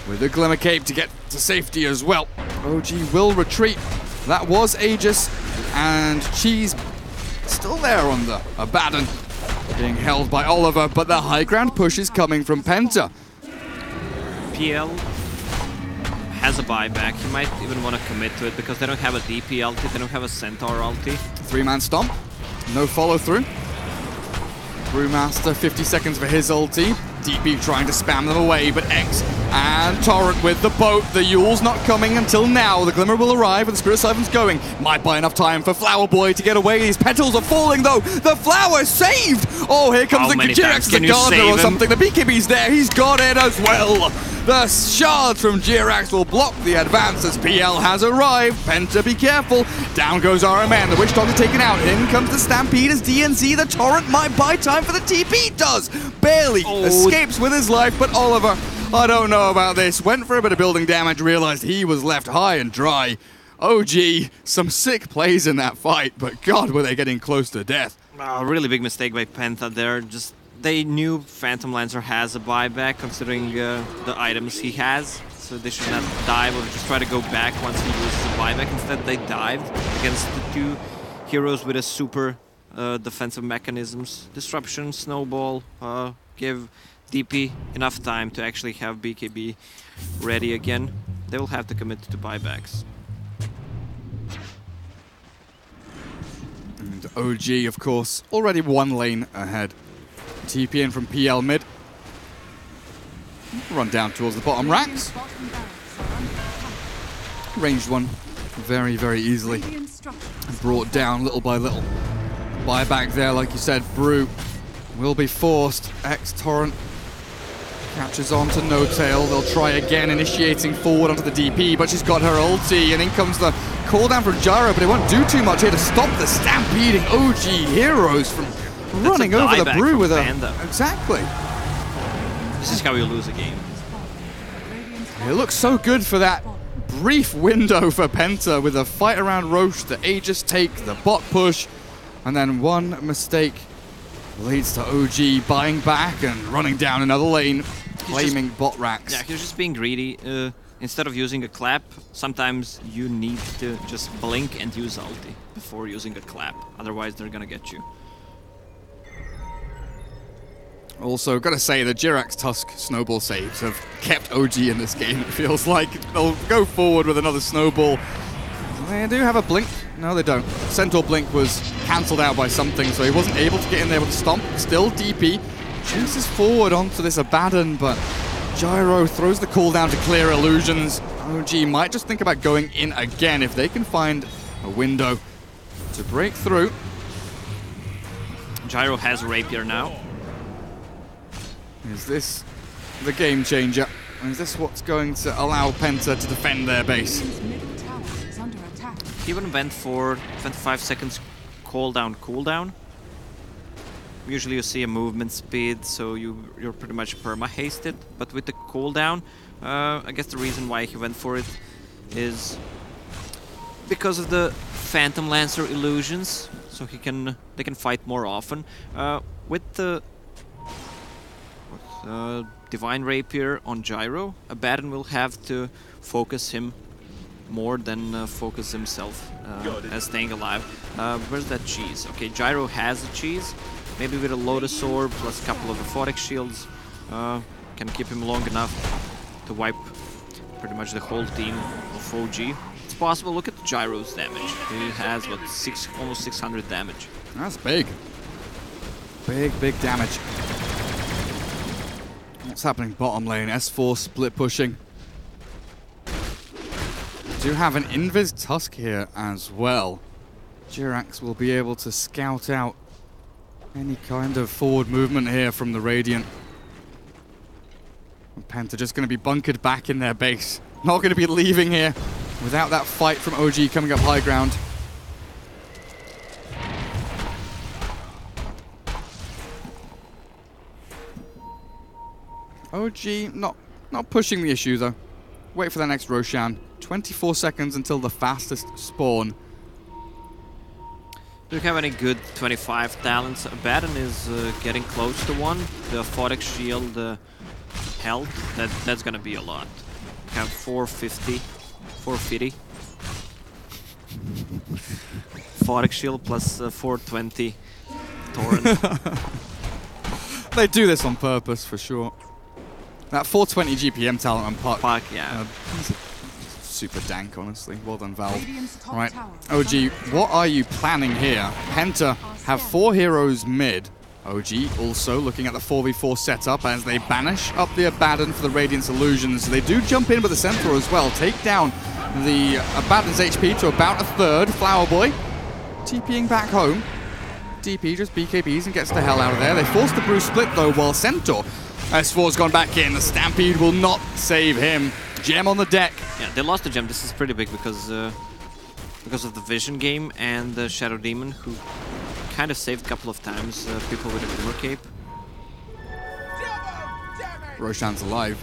with a Glimmer Cape to get to safety as well. OG will retreat. That was Aegis, and Cheese still there on the Abaddon, being held by Oliver, but the high ground push is coming from Penta. PL has a buyback. He might even want to commit to it because they don't have a DP ulti, they don't have a Centaur ulti. 3-man stomp, no follow through. Brewmaster, 50 seconds for his ulti. DP trying to spam them away, but X and Torrent with the boat. The Yule's not coming until now. The Glimmer will arrive and the Spirit Siphon's going. Might buy enough time for Flower Boy to get away. His petals are falling though. The flower saved! Oh, here comes the Jirax, the Gardener or something. The BKB's there. He's got it as well. The shard from Jirax will block the advance as PL has arrived. Penta, be careful. Down goes RMN. The Witch Doctor taken out. In comes the Stampede as DNZ. The Torrent might buy time for the TP. Does. Barely escapes with his life, but Oliver, I don't know about this. Went for a bit of building damage, realized he was left high and dry. OG, some sick plays in that fight, but God, were they getting close to death. Really big mistake by Penta there. Just they knew Phantom Lancer has a buyback considering the items he has, so they should not dive or just try to go back once he loses the buyback. Instead, they dived against the two heroes with a super defensive mechanisms. Disruption, Snowball, give DP enough time to actually have BKB ready again. They will have to commit to buybacks. And OG, of course, already one lane ahead. TP in from PL mid. Run down towards the bottom racks. Ranged one very, very easily. And brought down little by little. Buyback there, like you said, Brew will be forced. X-Torrent catches on to No Tail. They'll try again, initiating forward onto the DP, but she's got her ulti, and in comes the cooldown from Gyro, but it won't do too much here to stop the stampeding OG heroes from running over the Brew with Panda. Exactly. This is how you lose a game. It looks so good for that brief window for Penta with a fight around Roche, the Aegis take, the bot push, and then one mistake leads to OG buying back and running down another lane, claiming bot racks. Yeah, he's just being greedy. Instead of using a clap, sometimes you need to just blink and use ulti before using a clap. Otherwise, they're gonna get you. Also, gotta say, the Jirax Tusk Snowball saves have kept OG in this game. It feels like they'll go forward with another Snowball. They do have a blink. No, they don't. Centaur blink was cancelled out by something, so he wasn't able to get in there with a stomp. Still DP. Chases forward onto this Abaddon, but Gyro throws the cooldown to clear illusions. OG might just think about going in again if they can find a window to break through. Gyro has Rapier now. Is this the game changer? Is this what's going to allow Penta to defend their base? He even went for 25 seconds cooldown. Usually you see a movement speed, so you're pretty much perma-hasted. But with the cooldown, I guess the reason why he went for it is because of the Phantom Lancer illusions, so they can fight more often. With the Divine Rapier on Gyro, Abaddon will have to focus him more than focus himself as staying alive. Where's that cheese? Okay, Gyro has a cheese. Maybe with a Lotus Orb plus a couple of Aphotic Shields can keep him long enough to wipe pretty much the whole team of OG. It's possible. Look at Gyro's damage. He has, what, almost 600 damage. That's big. Big damage. What's happening bottom lane? S4 split pushing. Do have an Invis Tusk here as well. Jirax will be able to scout out any kind of forward movement here from the Radiant. And Penta just going to be bunkered back in their base. Not going to be leaving here without that fight from OG coming up high ground. OG not pushing the issue though. Wait for the next Roshan. 24 seconds until the fastest spawn. Do you have any good 25 talents? Abaddon is getting close to one. The Aphotic Shield health, that's gonna be a lot. You have 450. Aphotic Shield plus 420 Torrent. They do this on purpose for sure. That 420 GPM talent on Puck, yeah. Super dank, honestly. Well done, Valve. Right, OG, what are you planning here? Penta have 4 heroes mid. OG also looking at the 4v4 setup as they banish up the Abaddon for the Radiance Illusions. They do jump in with the Centaur as well. Take down the Abaddon's HP to about a third. Flower Boy TPing back home. DP just BKBs and gets the hell out of there. They force the brew split though, while Centaur, S4's gone back in. The Stampede will not save him. Gem on the deck. Yeah, they lost the gem. This is pretty big because of the vision game and the Shadow Demon, who kind of saved a couple of times people with a Glimmer Cape. Roshan's alive.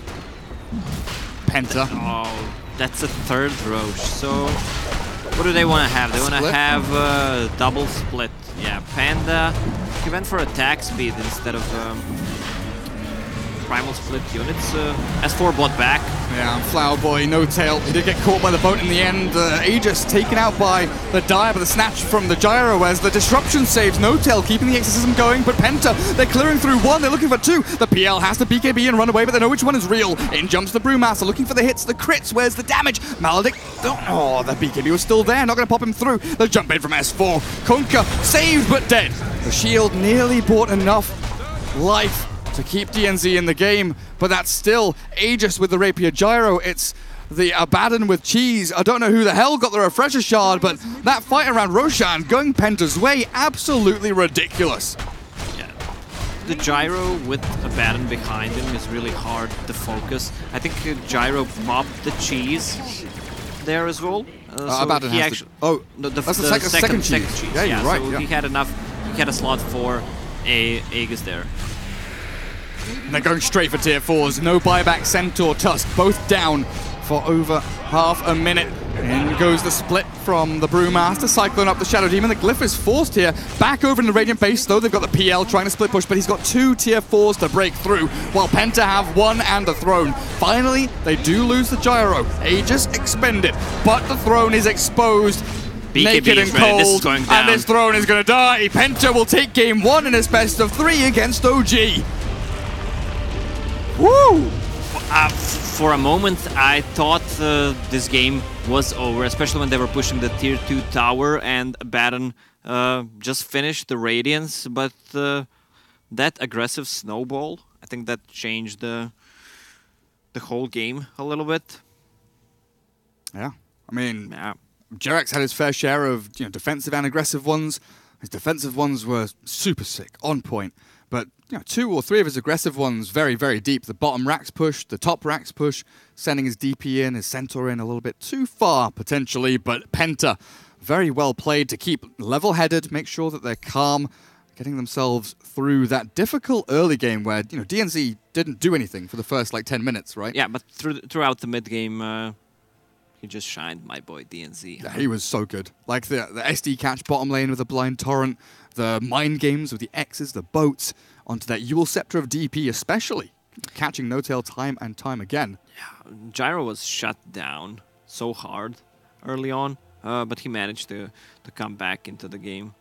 Penta. Oh, that's a third Roche. So, what do they want to have? They want to have a double split. Yeah, Panda. He went for attack speed instead of primal split units. S4 blood back. Yeah, Flower Boy, no tail. He did get caught by the boat in the end. Aegis taken out by the dive, but the snatch from the gyro as the disruption saves no tail, keeping the exorcism going. But Penta, they're clearing through one, they're looking for two. The PL has the BKB and run away, but they know which one is real. In jumps the Brewmaster, looking for the hits, the crits. Where's the damage? Maledict, oh, the BKB was still there, not going to pop him through. The jump in from S4. Kunkka saved but dead. The shield nearly bought enough life to keep DNZ in the game, but that's still Aegis with the Rapier Gyro. It's the Abaddon with Cheese. I don't know who the hell got the Refresher Shard, but that fight around Roshan going Penta's way, absolutely ridiculous. Yeah. The Gyro with Abaddon behind him is really hard to focus. I think Gyro popped the Cheese there as well. So Abaddon has actually, that's the second cheese. Cheese. Yeah, you're right. So yeah. he had enough. He had a slot for a Aegis there. And they're going straight for tier 4s. No buyback, Centaur, Tusk, both down for over half a minute. In goes the split from the Brewmaster, cycling up the Shadow Demon. The Glyph is forced here. Back over in the Radiant base, though. They've got the PL trying to split push, but he's got 2 tier 4s to break through, while Penta have 1 and the Throne. Finally, they do lose the Gyro. Aegis expended, but the Throne is exposed. BKB naked and cold, and his Throne is going to die. Penta will take game 1 in his best of 3 against OG. Woo! For a moment, I thought this game was over, especially when they were pushing the tier 2 tower and Abaddon just finished the Radiance, but that aggressive snowball, I think that changed the whole game a little bit. Yeah, I mean, yeah. Jerax had his fair share of defensive and aggressive ones. His defensive ones were super sick, on point. But 2 or 3 of his aggressive ones very, very deep. The bottom racks push, the top racks push, sending his DP in, his Centaur in a little bit too far, potentially. But Penta, very well played to keep level-headed, make sure that they're calm, getting themselves through that difficult early game where DNZ didn't do anything for the first 10 minutes, right? Yeah, but throughout the mid-game, he just shined, my boy DNZ. Yeah, he was so good. Like the SD catch bottom lane with a blind torrent, the mind games with the X's, the boats, onto that Yule Scepter of DP especially, catching no tail time and time again. Yeah, Gyro was shut down so hard early on, but he managed to come back into the game.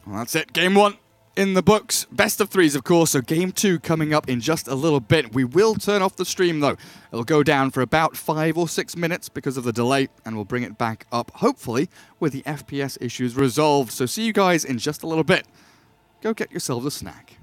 Well, that's it. Game 1 in the books. Best of 3s, of course, so game 2 coming up in just a little bit. We will turn off the stream, though. It'll go down for about 5 or 6 minutes because of the delay, and we'll bring it back up, hopefully, with the FPS issues resolved. So see you guys in just a little bit. Go get yourselves a snack.